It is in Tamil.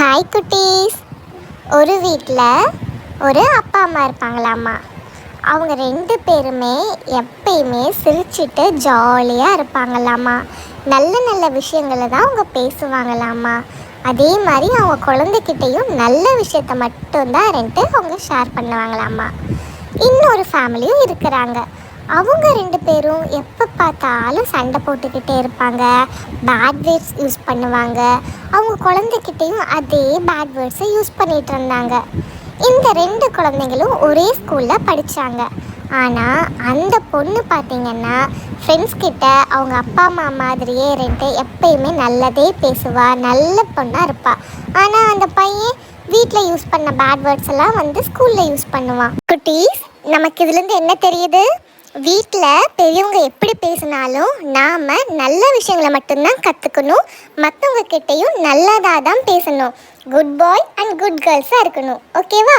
ஹாய் குட்டீஸ். ஒரு வீட்டில் ஒரு அப்பா அம்மா இருப்பாங்களாம்மா. அவங்க 2 பேருமே எப்பயுமே சிரிச்சிட்டு ஜாலியாக இருப்பாங்களாம்மா. நல்ல நல்ல விஷயங்களை தான் அவங்க பேசுவாங்களாம்மா. அதே மாதிரி அவங்க குழந்தைகிட்டையும் நல்ல விஷயத்த மட்டும்தான் அவங்க ஷேர் பண்ணுவாங்களாம்மா. இன்னொரு ஃபேமிலியும் இருக்கிறாங்க. அவங்க 2 பேரும் எப்போ பார்த்தாலும் சண்டை போட்டுக்கிட்டே இருப்பாங்க. பேட் வேர்ட்ஸ் யூஸ் பண்ணுவாங்க. அவங்க குழந்தைகிட்டையும் அதே பேட் வேர்ட்ஸை யூஸ் பண்ணிகிட்டு இருந்தாங்க. இந்த 2 குழந்தைங்களும் ஒரே ஸ்கூலில் படித்தாங்க. ஆனால் அந்த பொண்ணு பார்த்திங்கன்னா ஃப்ரெண்ட்ஸ் கிட்ட அவங்க அப்பா அம்மா மாதிரியே எப்பயுமே நல்லதே பேசுவா, நல்ல பொண்ணாக இருப்பாள். ஆனால் அந்த பையன் வீட்டில் யூஸ் பண்ண பேட் வேர்ட்ஸ் எல்லாம் ஸ்கூலில் யூஸ் பண்ணுவான். குட்டீஸ், நமக்கு இதுலேருந்து என்ன தெரியுது? வீட்டில் பெரியவங்க எப்படி பேசினாலும் நாம் நல்ல விஷயங்களை மட்டும்தான் கற்றுக்கணும். மற்றவங்க கிட்டேயும் நல்லதாக தான் பேசணும். குட் பாய் அண்ட் குட் கேர்ள்ஸாக இருக்கணும். ஓகேவா?